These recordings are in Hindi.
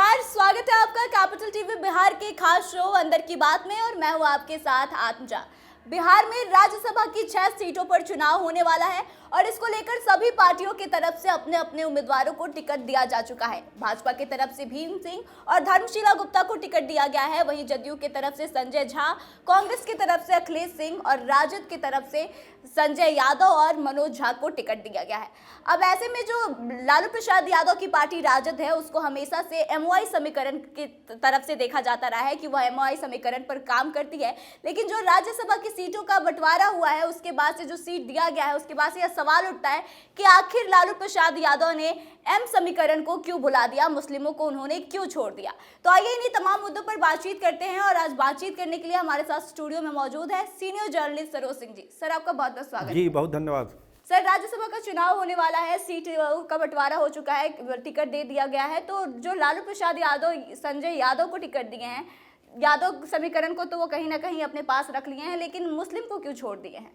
नमस्कार, स्वागत है आपका कैपिटल टीवी बिहार के खास शो अंदर की बात में और मैं हूं आपके साथ आत्मजा। बिहार में राज्यसभा की 6 सीटों पर चुनाव होने वाला है और इसको लेकर सभी पार्टियों की तरफ से अपने अपने उम्मीदवारों को टिकट दिया जा चुका है। भाजपा की तरफ से भीम सिंह और धर्मशीला गुप्ता को टिकट दिया गया है, वहीं जदयू की तरफ से संजय झा, कांग्रेस की तरफ से अखिलेश सिंह और राजद की तरफ से संजय यादव और मनोज झा को टिकट दिया गया है। अब ऐसे में जो लालू प्रसाद यादव की पार्टी राजद है उसको हमेशा से एमओआई समीकरण की तरफ से देखा जाता रहा है कि वह एमओआई समीकरण पर काम करती है, लेकिन जो राज्यसभा की सीटों का बंटवारा हुआ है उसके बाद से जो सीट दिया गया है उसके बाद से यह सवाल उठता है कि आखिर लालू प्रसाद यादव ने एम समीकरण को क्यों भुला दिया, मुस्लिमों को उन्होंने क्यों छोड़ दिया। तो आइए इन्हीं तमाम मुद्दों पर बातचीत करते हैं और आज बातचीत करने के लिए हमारे साथ स्टूडियो में मौजूद है senior journalist Saroj Singh ji. Sir, आपका बहुत बहुत स्वागत जी, बहुत धन्यवाद। सर, राज्यसभा का चुनाव होने वाला है, सीट का बंटवारा हो चुका है, टिकट दे दिया गया है, तो जो लालू प्रसाद यादव संजय यादव को टिकट दिए हैं, यादव समीकरण को तो वो कहीं ना कहीं अपने पास रख लिए हैं, लेकिन मुस्लिम को क्यों छोड़ दिए हैं?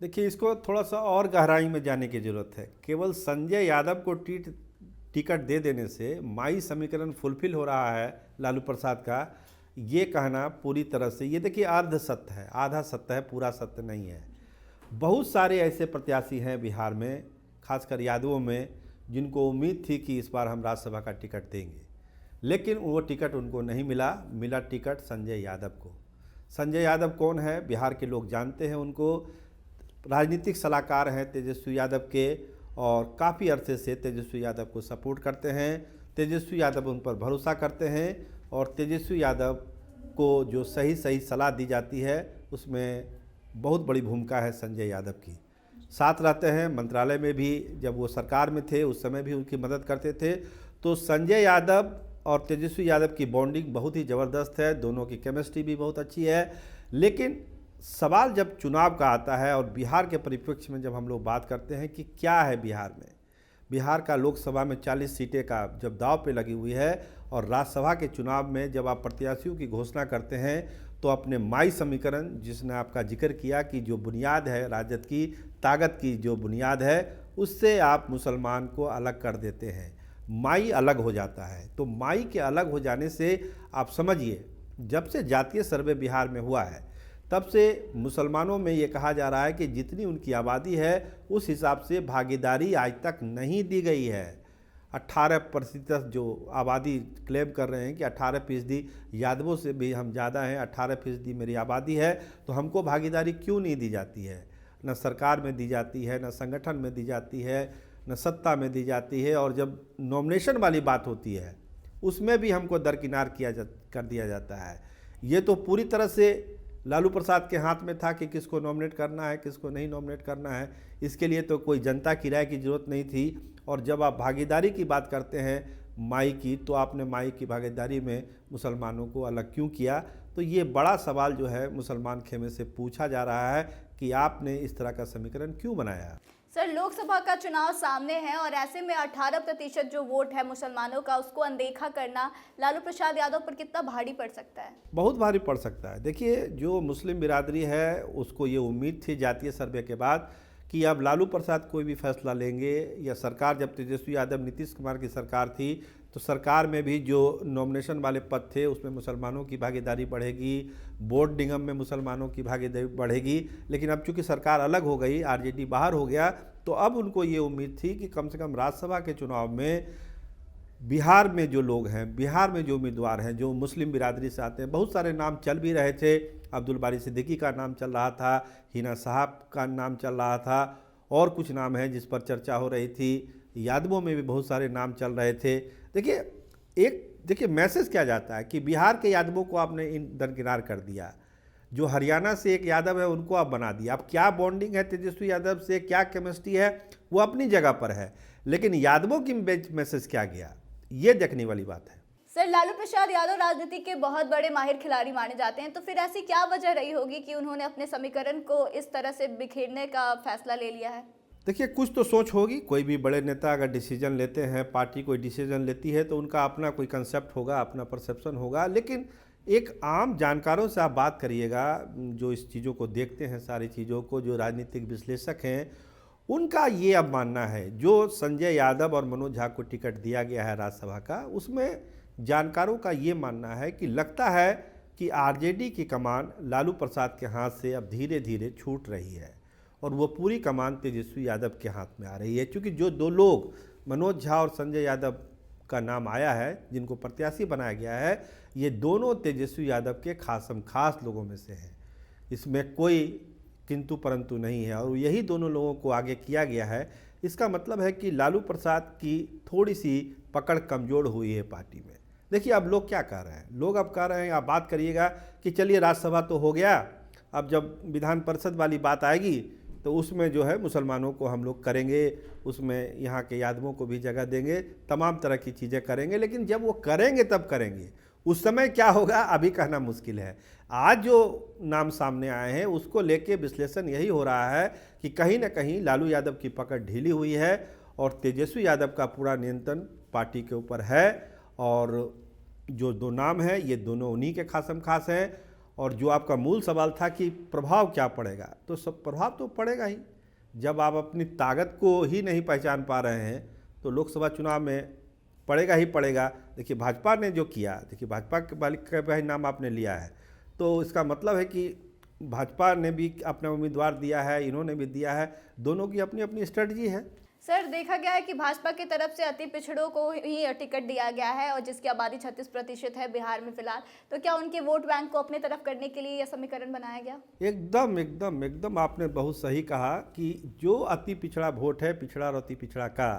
देखिए, इसको थोड़ा सा और गहराई में जाने की जरूरत है। केवल संजय यादव को टिकट दे देने से माई समीकरण फुलफिल हो रहा है लालू प्रसाद का, ये कहना पूरी तरह से, ये देखिए, अर्ध सत्य है, आधा सत्य है, पूरा सत्य नहीं है। बहुत सारे ऐसे प्रत्याशी हैं बिहार में, खासकर यादवों में, जिनको उम्मीद थी कि इस बार हम राज्यसभा का टिकट देंगे, लेकिन वो टिकट उनको नहीं मिला टिकट संजय यादव को। संजय यादव कौन है? बिहार के लोग जानते हैं उनको। राजनीतिक सलाहकार हैं तेजस्वी यादव के और काफ़ी अरसे से तेजस्वी यादव को सपोर्ट करते हैं। तेजस्वी यादव उन पर भरोसा करते हैं और तेजस्वी यादव को जो सही सलाह दी जाती है उसमें बहुत बड़ी भूमिका है संजय यादव की। साथ रहते हैं, मंत्रालय में भी जब वो सरकार में थे उस समय भी उनकी मदद करते थे। तो संजय यादव और तेजस्वी यादव की बॉन्डिंग बहुत ही ज़बरदस्त है, दोनों की केमिस्ट्री भी बहुत अच्छी है। लेकिन सवाल जब चुनाव का आता है और बिहार के परिप्रेक्ष्य में जब हम लोग बात करते हैं कि क्या है बिहार में, बिहार का लोकसभा में 40 सीटें का जब दाव पे लगी हुई है और राज्यसभा के चुनाव में जब आप प्रत्याशियों की घोषणा करते हैं तो अपने माई समीकरण, जिसने आपका जिक्र किया कि जो बुनियाद है राजद की ताकत की, जो बुनियाद है उससे आप मुसलमान को अलग कर देते हैं, माई अलग हो जाता है। तो माई के अलग हो जाने से आप समझिए, जब से जातीय सर्वे बिहार में हुआ है तब से मुसलमानों में ये कहा जा रहा है कि जितनी उनकी आबादी है उस हिसाब से भागीदारी आज तक नहीं दी गई है। 18% जो आबादी क्लेम कर रहे हैं कि 18% यादवों से भी हम ज़्यादा हैं, 18% मेरी आबादी है, तो हमको भागीदारी क्यों नहीं दी जाती है? न सरकार में दी जाती है, न संगठन में दी जाती है, न सत्ता में दी जाती है, और जब नॉमिनेशन वाली बात होती है उसमें भी हमको दरकिनार कर दिया जाता है। ये तो पूरी तरह से लालू प्रसाद के हाथ में था कि किसको नॉमिनेट करना है, किसको नहीं नॉमिनेट करना है। इसके लिए तो कोई जनता की राय की ज़रूरत नहीं थी। और जब आप भागीदारी की बात करते हैं माई की, तो आपने माई की भागीदारी में मुसलमानों को अलग क्यों किया? तो ये बड़ा सवाल जो है मुसलमान खेमे से पूछा जा रहा है कि आपने इस तरह का समीकरण क्यों बनाया। सर, लोकसभा का चुनाव सामने है और ऐसे में 18% जो वोट है मुसलमानों का, उसको अनदेखा करना लालू प्रसाद यादव पर कितना भारी पड़ सकता है? बहुत भारी पड़ सकता है। देखिए, जो मुस्लिम बिरादरी है उसको ये उम्मीद थी जातीय सर्वे के बाद कि अब लालू प्रसाद कोई भी फैसला लेंगे, या सरकार, जब तेजस्वी यादव नीतीश कुमार की सरकार थी तो सरकार में भी जो नॉमिनेशन वाले पद थे उसमें मुसलमानों की भागीदारी बढ़ेगी, बोर्ड निगम में मुसलमानों की भागीदारी बढ़ेगी। लेकिन अब चूंकि सरकार अलग हो गई, आरजेडी बाहर हो गया, तो अब उनको ये उम्मीद थी कि कम से कम राज्यसभा के चुनाव में बिहार में जो लोग हैं, बिहार में जो उम्मीदवार हैं जो मुस्लिम बिरादरी से आते हैं, बहुत सारे नाम चल भी रहे थे। अब्दुल बारी सिद्दीकी का नाम चल रहा था, हिना साहब का नाम चल रहा था, और कुछ नाम है जिस पर चर्चा हो रही थी। यादवों में भी बहुत सारे नाम चल रहे थे। देखिए मैसेज क्या जाता है कि बिहार के यादवों को आपने दरकिनार कर दिया, जो हरियाणा से एक यादव है उनको आप बना दिया। अब क्या बॉन्डिंग है तेजस्वी यादव से, क्या केमिस्ट्री है, वो अपनी जगह पर है, लेकिन यादवों की मैसेज क्या गया, ये देखने वाली बात है। सर, लालू प्रसाद यादव राजनीति के बहुत बड़े माहिर खिलाड़ी माने जाते हैं, तो फिर ऐसी क्या वजह रही होगी कि उन्होंने अपने समीकरण को इस तरह से बिखेरने का फैसला ले लिया है? देखिए, कुछ तो सोच होगी। कोई भी बड़े नेता अगर डिसीजन लेते हैं, पार्टी कोई डिसीजन लेती है, तो उनका अपना कोई कंसेप्ट होगा, अपना परसेप्शन होगा। लेकिन एक आम जानकारों से आप बात करिएगा, जो इस चीज़ों को देखते हैं, सारी चीज़ों को, जो राजनीतिक विश्लेषक हैं, उनका ये अब मानना है, जो संजय यादव और मनोज झा को टिकट दिया गया है राज्यसभा का, उसमें जानकारों का ये मानना है कि लगता है कि आरजेडी की कमान लालू प्रसाद के हाथ से अब धीरे धीरे छूट रही है और वो पूरी कमान तेजस्वी यादव के हाथ में आ रही है। क्योंकि जो दो लोग मनोज झा और संजय यादव का नाम आया है, जिनको प्रत्याशी बनाया गया है, ये दोनों तेजस्वी यादव के खासम खास लोगों में से हैं। इसमें कोई किंतु परंतु नहीं है और यही दोनों लोगों को आगे किया गया है। इसका मतलब है कि लालू प्रसाद की थोड़ी सी पकड़ कमज़ोर हुई है पार्टी में। देखिए अब लोग क्या कह रहे हैं, लोग अब कह रहे हैं, आप बात करिएगा कि चलिए राज्यसभा तो हो गया, अब जब विधान परिषद वाली बात आएगी तो उसमें जो है मुसलमानों को हम लोग करेंगे, उसमें यहाँ के यादवों को भी जगह देंगे, तमाम तरह की चीज़ें करेंगे। लेकिन जब वो करेंगे तब करेंगे, उस समय क्या होगा अभी कहना मुश्किल है। आज जो नाम सामने आए हैं उसको लेके विश्लेषण यही हो रहा है कि कहीं ना कहीं लालू यादव की पकड़ ढीली हुई है और तेजस्वी यादव का पूरा नियंत्रण पार्टी के ऊपर है। और जो दो नाम हैं ये दोनों उन्हीं के खासम खास हैं। और जो आपका मूल सवाल था कि प्रभाव क्या पड़ेगा, तो सब प्रभाव तो पड़ेगा ही। जब आप अपनी ताकत को ही नहीं पहचान पा रहे हैं तो लोकसभा चुनाव में पड़ेगा ही पड़ेगा। देखिए भाजपा ने जो किया, देखिए भाजपा के भाई नाम आपने लिया है तो इसका मतलब है कि भाजपा ने भी अपना उम्मीदवार दिया है, इन्होंने भी दिया है, दोनों की अपनी अपनी स्ट्रेटजी है। सर देखा गया है कि भाजपा की तरफ से अति पिछड़ों को ही टिकट दिया गया है और जिसकी आबादी 36% है बिहार में फिलहाल, तो क्या उनके वोट बैंक को अपने तरफ करने के लिए यह समीकरण बनाया गया? एकदम एकदम एकदम आपने बहुत सही कहा कि जो अति पिछड़ा वोट है, पिछड़ा और अति पिछड़ा का,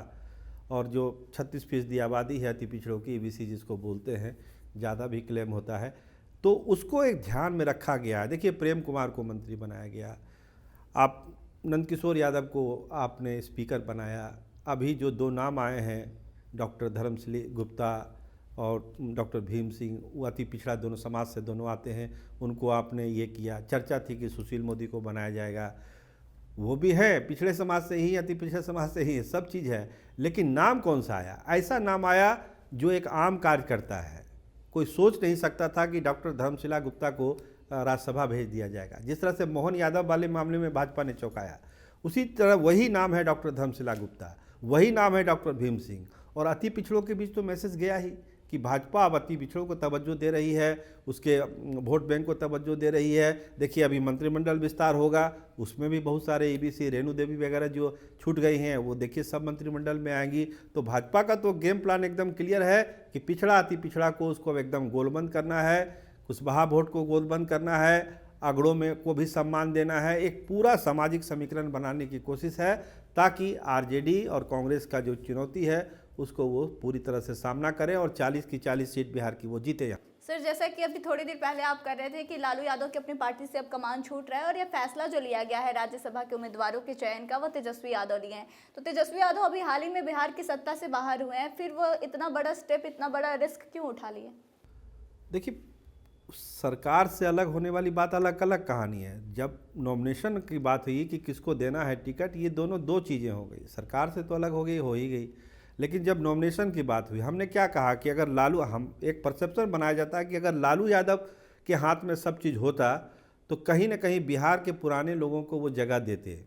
और जो 36% आबादी है अति पिछड़ों की, ईबीसी जिसको बोलते हैं, ज़्यादा भी क्लेम होता है, तो उसको एक ध्यान में रखा गया है। देखिए प्रेम कुमार को मंत्री बनाया गया, आप नंदकिशोर यादव को आपने स्पीकर बनाया, अभी जो दो नाम आए हैं डॉक्टर धर्मसिंह गुप्ता और डॉक्टर भीम सिंह, वो अति पिछड़ा दोनों समाज से दोनों आते हैं, उनको आपने ये किया। चर्चा थी कि सुशील मोदी को बनाया जाएगा, वो भी है पिछड़े समाज से ही, अति पिछड़े समाज से ही, सब चीज़ है। लेकिन नाम कौन सा आया? ऐसा नाम आया जो एक आम कार्यकर्ता है। कोई सोच नहीं सकता था कि डॉक्टर धर्मशिला गुप्ता को राज्यसभा भेज दिया जाएगा। जिस तरह से मोहन यादव वाले मामले में भाजपा ने चौंकाया, उसी तरह वही नाम है डॉक्टर धर्मशिला गुप्ता, वही नाम है डॉक्टर भीम सिंह। और अति पिछड़ों के बीच तो मैसेज गया ही कि भाजपा अब अति पिछड़ों को तवज्जो दे रही है, उसके वोट बैंक को तवज्जो दे रही है। देखिए अभी मंत्रिमंडल विस्तार होगा, उसमें भी बहुत सारे ईबीसी, रेणु देवी वगैरह जो छूट गई हैं वो देखिए सब मंत्रिमंडल में आएंगी। तो भाजपा का तो गेम प्लान एकदम क्लियर है कि पिछड़ा अति पिछड़ा को उसको एकदम गोलबंद करना है, कुशवाहा वोट को गोलबंद करना है, अगड़ों में को भी सम्मान देना है, एक पूरा सामाजिक समीकरण बनाने की कोशिश है ताकि आरजेडी और कांग्रेस का जो चुनौती है उसको वो पूरी तरह से सामना करें और 40 की 40 सीट बिहार की वो जीते। सर जैसा कि अभी थोड़ी देर पहले आप कर रहे थे कि लालू यादव की अपनी पार्टी से अब कमान छूट रहा है और यह फैसला जो लिया गया है राज्यसभा के उम्मीदवारों के चयन का, वो तेजस्वी यादव लिए हैं। तो तेजस्वी यादव अभी हाल ही में बिहार की सत्ता से बाहर हुए हैं, फिर वो इतना बड़ा स्टेप, इतना बड़ा रिस्क क्यों उठा लिए? देखिए सरकार से अलग होने वाली बात अलग अलग कहानी है। जब नॉमिनेशन की बात हुई कि किसको देना है टिकट, ये दोनों दो चीज़ें हो गई। सरकार से तो अलग हो ही गई। लेकिन जब नॉमिनेशन की बात हुई, हमने क्या कहा कि अगर लालू, हम एक परसेप्शन बनाया जाता है कि अगर लालू यादव के हाथ में सब चीज़ होता तो कहीं ना कहीं बिहार के पुराने लोगों को वो जगह देते।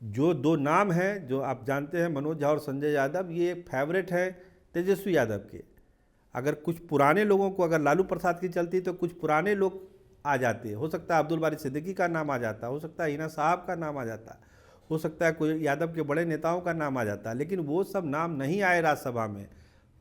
जो दो नाम हैं जो आप जानते हैं, मनोज झा और संजय यादव, ये फेवरेट हैं तेजस्वी यादव के। अगर कुछ पुराने लोगों को, अगर लालू प्रसाद की चलती तो कुछ पुराने लोग आ जाते, हो सकता है अब्दुल बारी सिद्दीकी का नाम आ जाता, हो सकता है हिना साहब का नाम आ जाता, हो सकता है कोई यादव के बड़े नेताओं का नाम आ जाता, लेकिन वो सब नाम नहीं आए राज्यसभा में।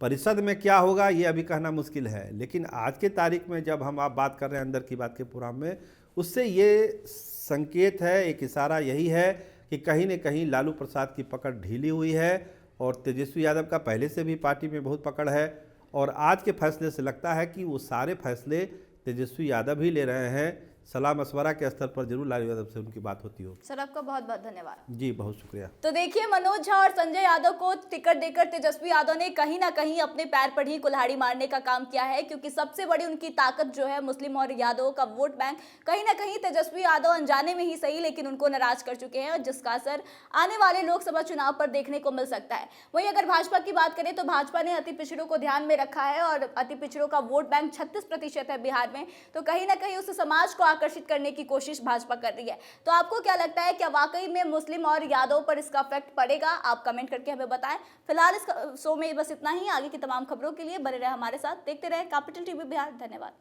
परिषद में क्या होगा ये अभी कहना मुश्किल है। लेकिन आज के तारीख में जब हम आप बात कर रहे हैं अंदर की बात के प्रोग्राम में, उससे ये संकेत है, एक इशारा यही है कि कहीं न कहीं लालू प्रसाद की पकड़ ढीली हुई है और तेजस्वी यादव का पहले से भी पार्टी में बहुत पकड़ है। और आज के फैसले से लगता है कि वो सारे फैसले तेजस्वी यादव ही ले रहे हैं। सलाह मशवरा के स्तर पर जरूर लालू यादव से उनकी बात होती हो। सर आपका बहुत बहुत धन्यवाद। जी बहुत शुक्रिया। तो देखिए मनोज झा और संजय यादव को टिकट देकर तेजस्वी यादव ने कहीं ना कहीं अपने पैर पर ही कुल्हाड़ी मारने का काम किया है, क्योंकि सबसे बड़ी उनकी ताकत जो है मुस्लिम और यादवों का वोट बैंक, कहीं ना कहीं तेजस्वी यादव अनजाने में ही सही लेकिन उनको नाराज कर चुके हैं और जिसका असर आने वाले लोकसभा चुनाव पर देखने को मिल सकता है। वहीं अगर भाजपा की बात करें तो भाजपा ने अति पिछड़ों को ध्यान में रखा है और अति पिछड़ों का वोट बैंक 36% है बिहार में, तो कहीं ना कहीं उस समाज को आकर्षित करने की कोशिश भाजपा कर रही है। तो आपको क्या लगता है, क्या वाकई में मुस्लिम और यादव पर इसका इफेक्ट पड़ेगा? आप कमेंट करके हमें बताएं। फिलहाल इस शो में बस इतना ही। आगे की तमाम खबरों के लिए बने रहे हमारे साथ, देखते रहे कैपिटल टीवी बिहार। धन्यवाद।